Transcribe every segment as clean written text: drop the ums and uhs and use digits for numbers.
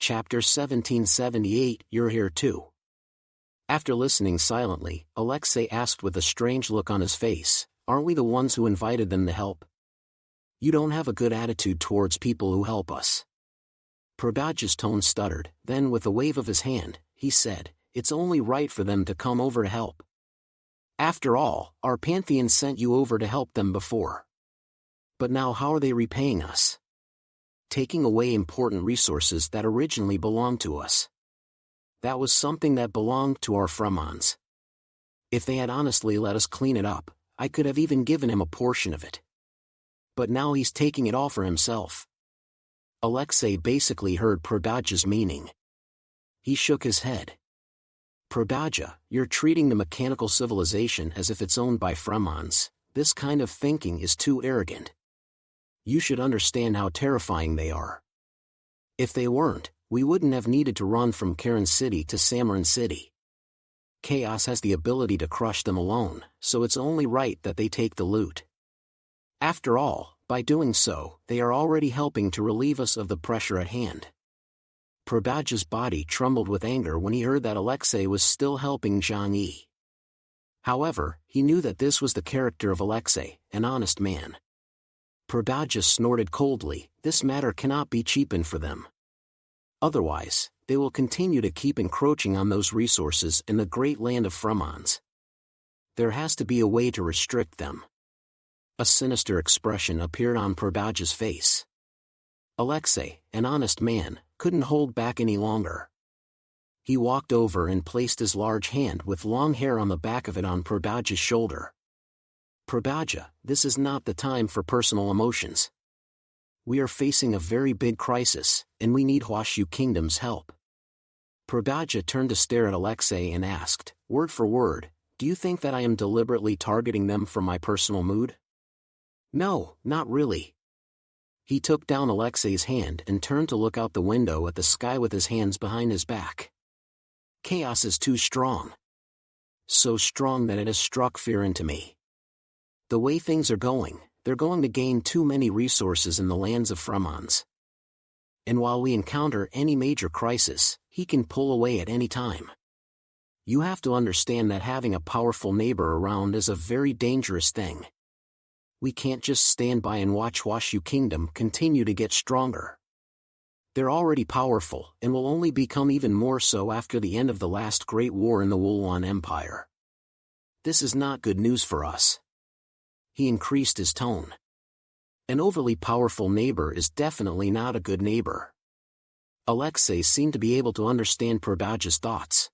Chapter 1778, You're Here Too. After listening silently, Alexei asked with a strange look on his face, aren't we the ones who invited them to help? You don't have a good attitude towards people who help us. Probadja's tone stuttered, then with a wave of his hand, he said, it's only right for them to come over to help. After all, our pantheon sent you over to help them before. But now how are they repaying us? Taking away important resources that originally belonged to us. That was something that belonged to our Fons. If they had honestly let us clean it up, I could have even given him a portion of it. But now he's taking it all for himself. Alexei basically heard Probadja's meaning. He shook his head. Probadja, you're treating the mechanical civilization as if it's owned by Fons. This kind of thinking is too arrogant. You should understand how terrifying they are. If they weren't, we wouldn't have needed to run from Karen City to Samarin City. Chaos has the ability to crush them alone, so it's only right that they take the loot. After all, by doing so, they are already helping to relieve us of the pressure at hand. Probadja's body trembled with anger when he heard that Alexei was still helping Zhang Yi. However, he knew that this was the character of Alexei, an honest man. Probadja snorted coldly, this matter cannot be cheapened for them. Otherwise, they will continue to keep encroaching on those resources in the great land of Fons. There has to be a way to restrict them. A sinister expression appeared on Probadja's face. Alexei, an honest man, couldn't hold back any longer. He walked over and placed his large hand with long hair on the back of it on Probadja's shoulder. Probadja, this is not the time for personal emotions. We are facing a very big crisis, and we need Huashu Kingdom's help. Probadja turned to stare at Alexei and asked, word for word, do you think that I am deliberately targeting them for my personal mood? No, not really. He took down Alexei's hand and turned to look out the window at the sky with his hands behind his back. Chaos is too strong. So strong that it has struck fear into me. The way things are going, they're going to gain too many resources in the lands of Fons. And while we encounter any major crisis, he can pull away at any time. You have to understand that having a powerful neighbor around is a very dangerous thing. We can't just stand by and watch Huashu Kingdom continue to get stronger. They're already powerful, and will only become even more so after the end of the last great war in the Wulwan Empire. This is not good news for us. He increased his tone. An overly powerful neighbor is definitely not a good neighbor. Alexei seemed to be able to understand Probadja's thoughts.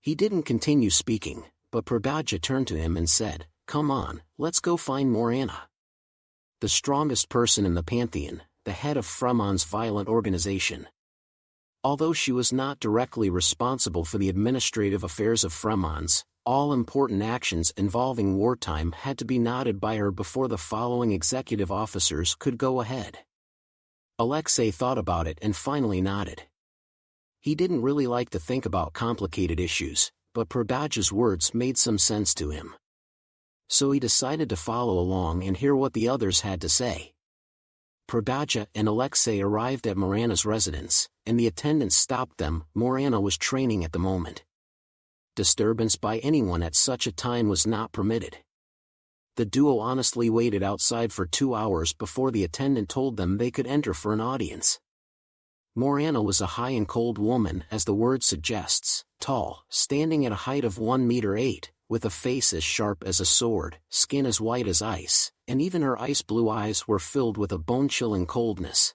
He didn't continue speaking, but Probadja turned to him and said, come on, let's go find Morana. The strongest person in the Pantheon, the head of Fons' violent organization. Although she was not directly responsible for the administrative affairs of Fons, all important actions involving wartime had to be nodded by her before the following executive officers could go ahead. Alexei thought about it and finally nodded. He didn't really like to think about complicated issues, but Probadja's words made some sense to him. So he decided to follow along and hear what the others had to say. Probadja and Alexei arrived at Morana's residence, and the attendants stopped them. Morana was training at the moment. Disturbance by anyone at such a time was not permitted. The duo honestly waited outside for 2 hours before the attendant told them they could enter for an audience. Morana was a high and cold woman, as the word suggests, tall, standing at a height of 1 meter 8, with a face as sharp as a sword, skin as white as ice, and even her ice-blue eyes were filled with a bone-chilling coldness.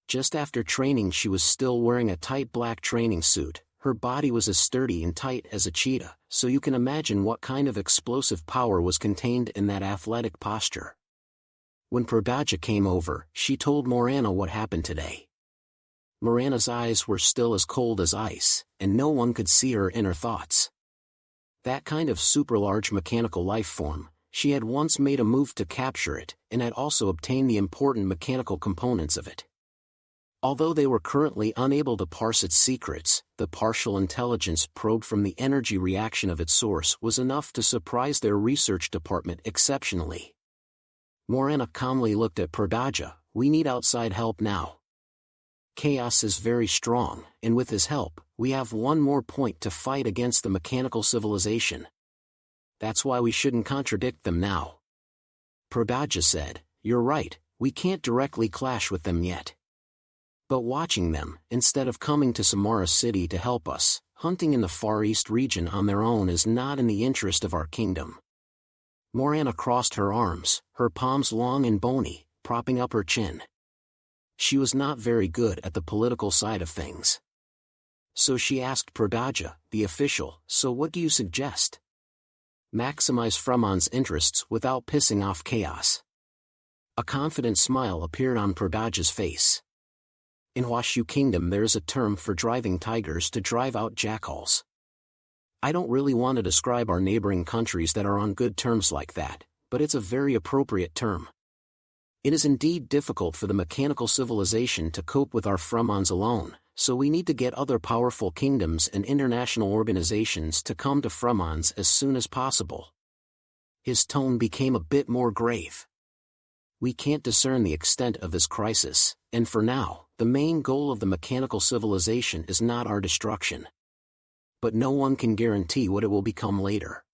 Just after training she was still wearing a tight black training suit. Her body was as sturdy and tight as a cheetah, so you can imagine what kind of explosive power was contained in that athletic posture. When Probadja came over, she told Morana what happened today. Morana's eyes were still as cold as ice, and no one could see her inner thoughts. That kind of super-large mechanical life form, she had once made a move to capture it, and had also obtained the important mechanical components of it. Although they were currently unable to parse its secrets, the partial intelligence probed from the energy reaction of its source was enough to surprise their research department exceptionally. Morana calmly looked at Probadja, we need outside help now. Chaos is very strong, and with his help, we have one more point to fight against the mechanical civilization. That's why we shouldn't contradict them now. Prodaja said, "You're right, we can't directly clash with them yet. But watching them, instead of coming to Samara City to help us, hunting in the Far East region on their own is not in the interest of our kingdom." Morana crossed her arms, her palms long and bony, propping up her chin. She was not very good at the political side of things. So she asked Prodaja, the official, "So what do you suggest?" "Maximize Fremon's interests without pissing off Chaos." A confident smile appeared on Prodaja's face. In Huashu Kingdom there is a term for driving tigers to drive out jackals. I don't really want to describe our neighboring countries that are on good terms like that, but it's a very appropriate term. It is indeed difficult for the mechanical civilization to cope with our Fremons alone, so we need to get other powerful kingdoms and international organizations to come to Fremons as soon as possible. His tone became a bit more grave. We can't discern the extent of this crisis, and for now, the main goal of the mechanical civilization is not our destruction. But no one can guarantee what it will become later.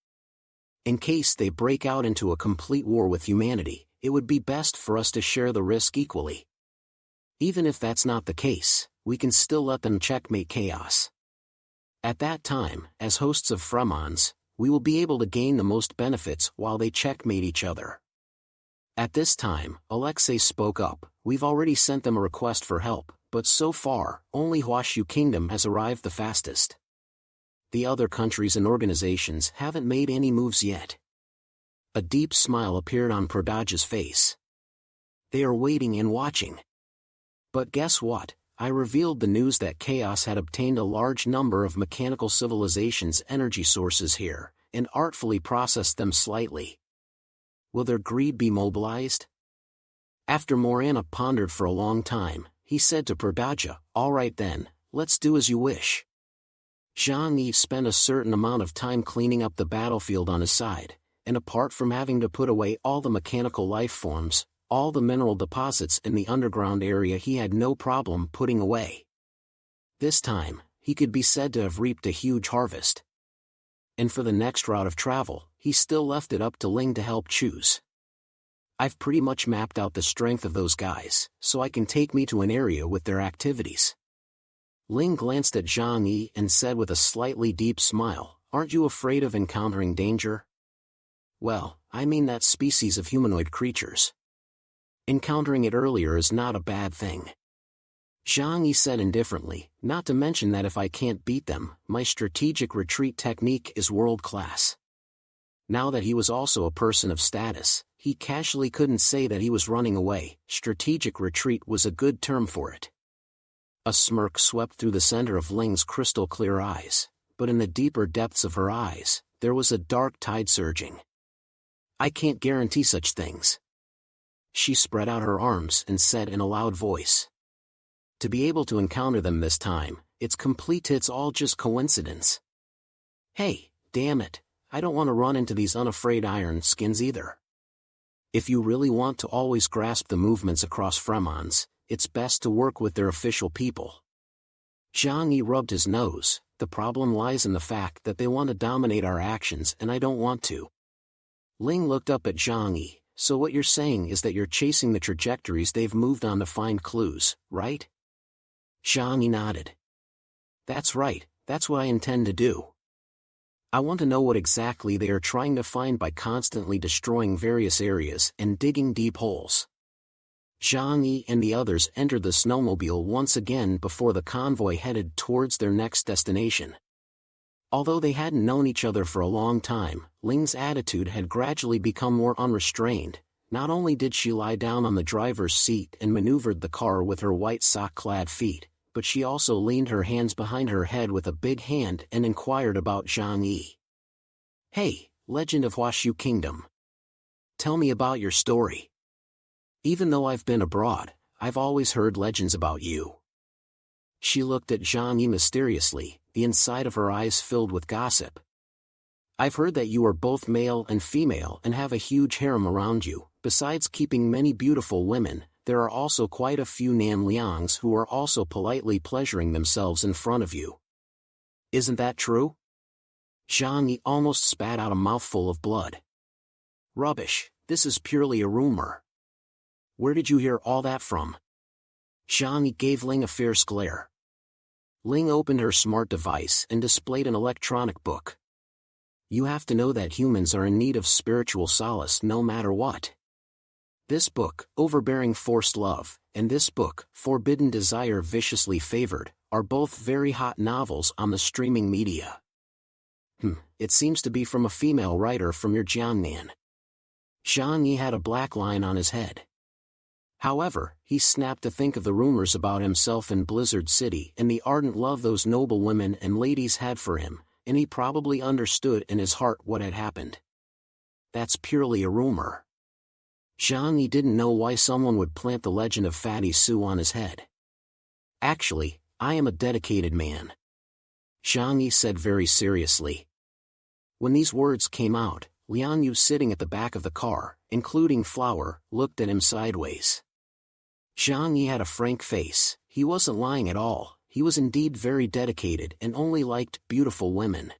In case they break out into a complete war with humanity, it would be best for us to share the risk equally. Even if that's not the case, we can still let them checkmate Chaos. At that time, as hosts of Fremons, we will be able to gain the most benefits while they checkmate each other. At this time, Alexei spoke up. "We've already sent them a request for help, but so far, only Huashu Kingdom has arrived the fastest. The other countries and organizations haven't made any moves yet." A deep smile appeared on Prodaja's face. "They are waiting and watching. But guess what? I revealed the news that Chaos had obtained a large number of mechanical civilizations' energy sources here, and artfully processed them slightly. Will their greed be mobilized?" After Morana pondered for a long time, he said to Prodaja, "All right then, let's do as you wish." Zhang Yi spent a certain amount of time cleaning up the battlefield on his side, and apart from having to put away all the mechanical life forms, all the mineral deposits in the underground area he had no problem putting away. This time, he could be said to have reaped a huge harvest. And for the next route of travel, he still left it up to Ling to help choose. "I've pretty much mapped out the strength of those guys, so I can take me to an area with their activities." Ling glanced at Zhang Yi and said with a slightly deep smile, "Aren't you afraid of encountering danger?" "Well, I mean that species of humanoid creatures. Encountering it earlier is not a bad thing." Zhang Yi said indifferently, "Not to mention that if I can't beat them, my strategic retreat technique is world-class." Now that he was also a person of status, he casually couldn't say that he was running away. Strategic retreat was a good term for it. A smirk swept through the center of Ling's crystal-clear eyes, but in the deeper depths of her eyes, there was a dark tide surging. "I can't guarantee such things." She spread out her arms and said in a loud voice, "To be able to encounter them this time, it's all just coincidence. Hey, damn it, I don't want to run into these unafraid iron skins either. If you really want to always grasp the movements across Fremons, it's best to work with their official people." Zhang Yi rubbed his nose. "The problem lies in the fact that they want to dominate our actions and I don't want to." Ling looked up at Zhang Yi. "So what you're saying is that you're chasing the trajectories they've moved on to find clues, right?" Zhang Yi nodded. "That's right, that's what I intend to do. I want to know what exactly they are trying to find by constantly destroying various areas and digging deep holes." Zhang Yi and the others entered the snowmobile once again before the convoy headed towards their next destination. Although they hadn't known each other for a long time, Ling's attitude had gradually become more unrestrained. Not only did she lie down on the driver's seat and maneuvered the car with her white sock-clad feet, but she also leaned her hands behind her head with a big hand and inquired about Zhang Yi. "Hey, Legend of Huashu Kingdom. Tell me about your story. Even though I've been abroad, I've always heard legends about you." She looked at Zhang Yi mysteriously, the inside of her eyes filled with gossip. "I've heard that you are both male and female and have a huge harem around you, besides keeping many beautiful women, there are also quite a few Nan Liangs who are also politely pleasuring themselves in front of you. Isn't that true? Zhang Yi almost spat out a mouthful of blood. Rubbish, this is purely a rumor. Where did you hear all that from? Zhang Yi gave Ling a fierce glare. Ling opened her smart device and displayed an electronic book. You have to know that humans are in need of spiritual solace no matter what. This book, Overbearing Forced Love, and this book, Forbidden Desire Viciously Favored, are both very hot novels on the streaming media. It seems to be from a female writer from your Jiangnan. Zhang Yi had a black line on his head. However, he snapped to think of the rumors about himself in Blizzard City and the ardent love those noble women and ladies had for him, and he probably understood in his heart what had happened. That's purely a rumor. Zhang Yi didn't know why someone would plant the legend of Fatty Sue on his head. Actually, I am a dedicated man. Zhang Yi said very seriously. When these words came out, Lian Yu sitting at the back of the car, including Flower, looked at him sideways. Zhang Yi had a frank face, he wasn't lying at all, he was indeed very dedicated and only liked beautiful women.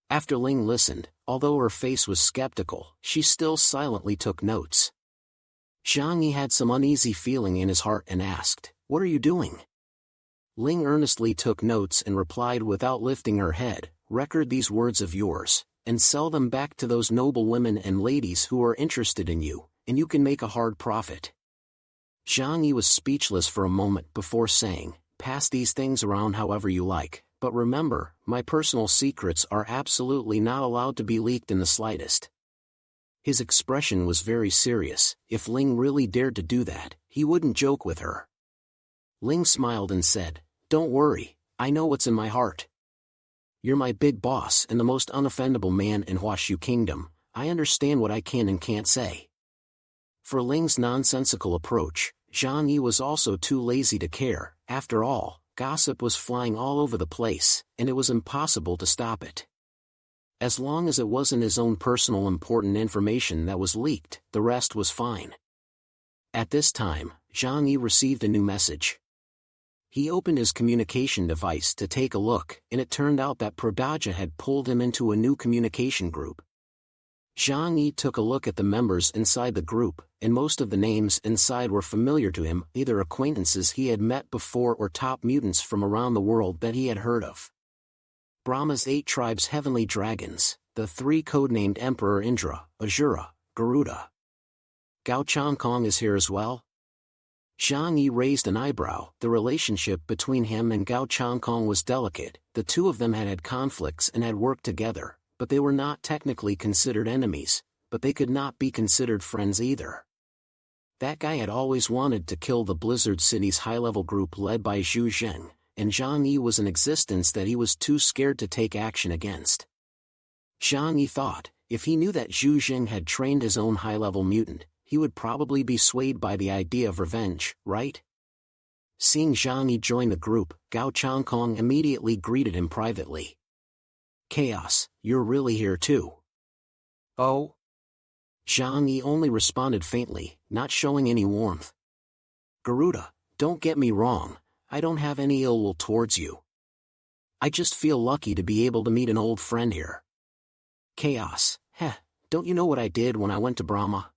After Ling listened, although her face was skeptical, she still silently took notes. Zhang Yi had some uneasy feeling in his heart and asked, "What are you doing?" Ling earnestly took notes and replied without lifting her head, "Record these words of yours, and sell them back to those noble women and ladies who are interested in you, and you can make a hard profit." Zhang Yi was speechless for a moment before saying, "Pass these things around however you like, but remember, my personal secrets are absolutely not allowed to be leaked in the slightest." His expression was very serious. If Ling really dared to do that, he wouldn't joke with her. Ling smiled and said, "Don't worry, I know what's in my heart. You're my big boss and the most unoffendable man in Huashu Kingdom, I understand what I can and can't say." For Ling's nonsensical approach, Zhang Yi was also too lazy to care. After all, gossip was flying all over the place, and it was impossible to stop it. As long as it wasn't his own personal important information that was leaked, the rest was fine. At this time, Zhang Yi received a new message. He opened his communication device to take a look, and it turned out that Pradaja had pulled him into a new communication group. Zhang Yi took a look at the members inside the group, and most of the names inside were familiar to him, either acquaintances he had met before or top mutants from around the world that he had heard of. Brahma's 8 tribes heavenly dragons, the 3 codenamed Emperor Indra, Azura, Garuda. Gao Changkong is here as well? Zhang Yi raised an eyebrow. The relationship between him and Gao Changkong was delicate. The two of them had had conflicts and had worked together, but they were not technically considered enemies, but they could not be considered friends either. That guy had always wanted to kill the Blizzard City's high-level group led by Zhu Zheng, and Zhang Yi was an existence that he was too scared to take action against. Zhang Yi thought, if he knew that Zhu Zheng had trained his own high-level mutant, he would probably be swayed by the idea of revenge, right? Seeing Zhang Yi join the group, Gao Changkong immediately greeted him privately. "Chaos, you're really here too." "Oh?" Zhang Yi only responded faintly, not showing any warmth. "Garuda, don't get me wrong, I don't have any ill will towards you. I just feel lucky to be able to meet an old friend here." "Chaos, don't you know what I did when I went to Brahma?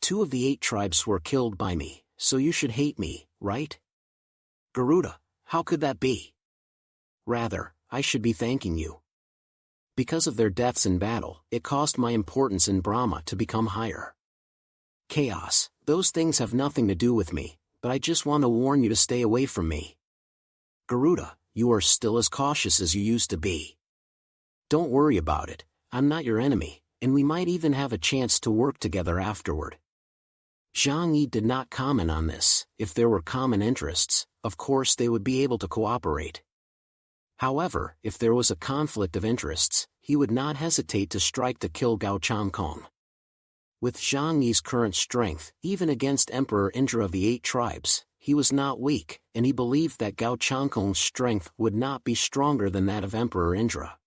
2 of the 8 tribes were killed by me, so you should hate me, right?" "Garuda, how could that be? Rather, I should be thanking you. Because of their deaths in battle, it caused my importance in Brahma to become higher." "Chaos, those things have nothing to do with me, but I just want to warn you to stay away from me. Garuda, you are still as cautious as you used to be. Don't worry about it, I'm not your enemy, and we might even have a chance to work together afterward." Zhang Yi did not comment on this. If there were common interests, of course they would be able to cooperate. However, if there was a conflict of interests, he would not hesitate to strike to kill Gao Changkong. With Zhang Yi's current strength, even against Emperor Indra of the 8 tribes, he was not weak, and he believed that Gao Changkong's strength would not be stronger than that of Emperor Indra.